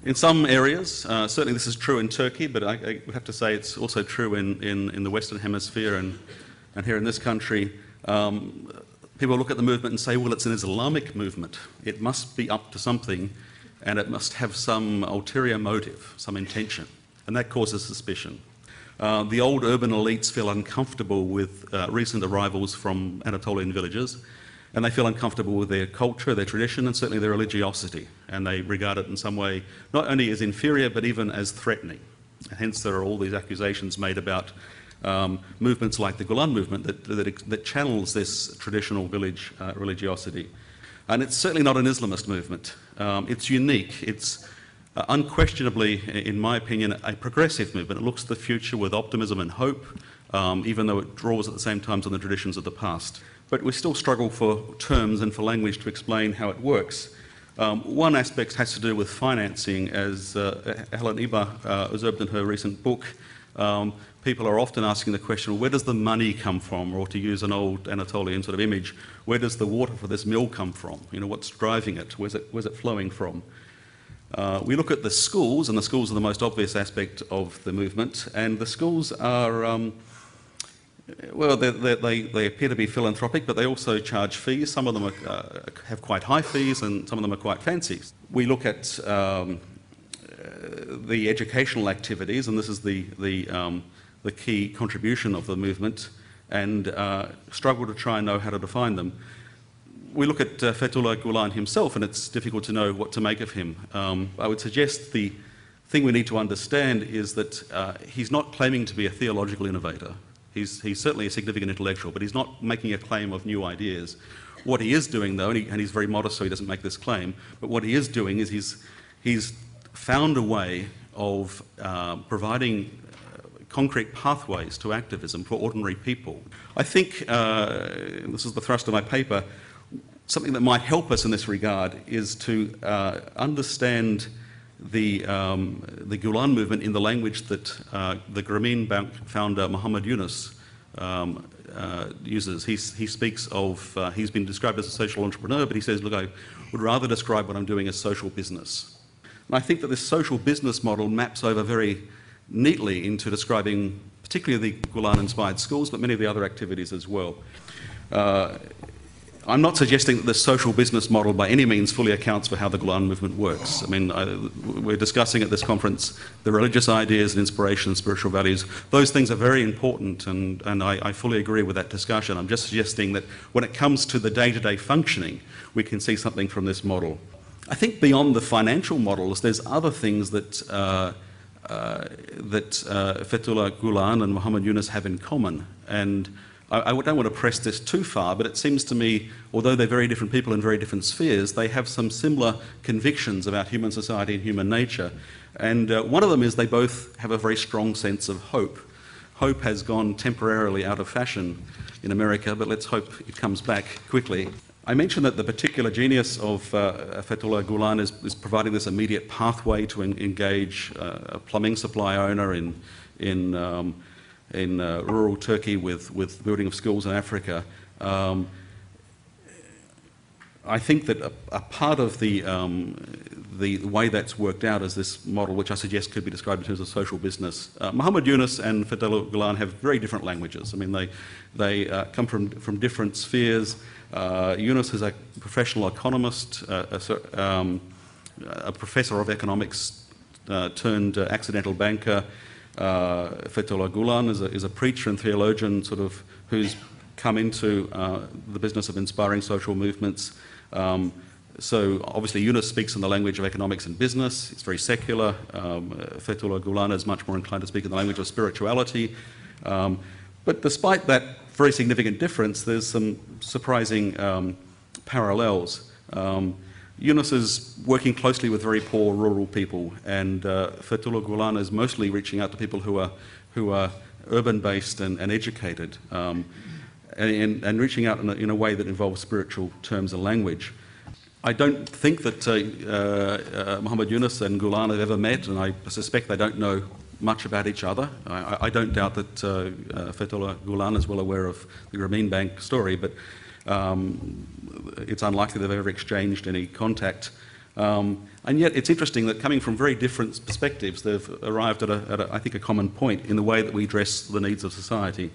In some areas, certainly this is true in Turkey, but I would have to say it's also true in the Western Hemisphere and here in this country. People look at the movement and say, well, it's an Islamic movement. It must be up to something, and it must have some ulterior motive, some intention, and that causes suspicion. The old urban elites feel uncomfortable with recent arrivals from Anatolian villages, and they feel uncomfortable with their culture, their tradition, and certainly their religiosity, and they regard it in some way not only as inferior but even as threatening. And hence there are all these accusations made about movements like the Gulen Movement that channels this traditional village religiosity. And it's certainly not an Islamist movement. It's unique. It's unquestionably, in my opinion, a progressive movement. It looks to the future with optimism and hope, even though it draws at the same time on the traditions of the past. But we still struggle for terms and for language to explain how it works. One aspect has to do with financing. As Helen Iba observed in her recent book, people are often asking the question, where does the money come from? Or to use an old Anatolian sort of image, where does the water for this mill come from? You know, what's driving it? Where's it flowing from? We look at the schools, and the schools are the most obvious aspect of the movement, and the schools are, well, they appear to be philanthropic, but they also charge fees. Some of them have quite high fees, and some of them are quite fancy. We look at the educational activities, and this is the key contribution of the movement, and struggle to try and know how to define them. We look at Fethullah Gulen himself, and it's difficult to know what to make of him. I would suggest the thing we need to understand is that he's not claiming to be a theological innovator. He's certainly a significant intellectual, but he's not making a claim of new ideas. What he is doing, though, and he's very modest, so he doesn't make this claim, but what he is doing is he's found a way of providing concrete pathways to activism for ordinary people. I think, this is the thrust of my paper, something that might help us in this regard is to understand the Gulen movement in the language that the Grameen Bank founder Muhammad Yunus uses. He speaks of, he's been described as a social entrepreneur, but he says, look, I would rather describe what I'm doing as social business. And I think that this social business model maps over very neatly into describing particularly the Gulen-inspired schools, but many of the other activities as well. I'm not suggesting that this social business model by any means fully accounts for how the Gulen movement works. I mean, we're discussing at this conference the religious ideas and inspiration, spiritual values. Those things are very important, and I fully agree with that discussion. I'm just suggesting that when it comes to the day-to-day functioning, we can see something from this model. I think beyond the financial models, there's other things that Fethullah Gulen and Muhammad Yunus have in common. And I don't want to press this too far, but it seems to me, although they're very different people in very different spheres, they have some similar convictions about human society and human nature. And one of them is they both have a very strong sense of hope. Hope has gone temporarily out of fashion in America, but let's hope it comes back quickly. I mentioned that the particular genius of Fethullah Gulen is providing this immediate pathway to engage a plumbing supply owner in rural Turkey with building of schools in Africa. I think that a part of the way that's worked out is this model, which I suggest could be described in terms of social business. Muhammad Yunus and Fethullah Gulen have very different languages. I mean, they come from different spheres. Yunus is a professional economist, a professor of economics turned accidental banker. Fethullah Gulen is a preacher and theologian who's come into the business of inspiring social movements. So obviously Yunus speaks in the language of economics and business. It's very secular. Fethullah Gulen is much more inclined to speak in the language of spirituality. But despite that very significant difference, there's some surprising parallels. Yunus is working closely with very poor rural people, and Fethullah Gulen is mostly reaching out to people who are urban-based and educated, and reaching out in a way that involves spiritual terms and language. I don't think that Muhammad Yunus and Gulen have ever met, and I suspect they don't know much about each other. I don't doubt that Fethullah Gulen is well aware of the Grameen Bank story, but it's unlikely they've ever exchanged any contact. And yet it's interesting that coming from very different perspectives, they've arrived at, I think, a common point in the way that we address the needs of society.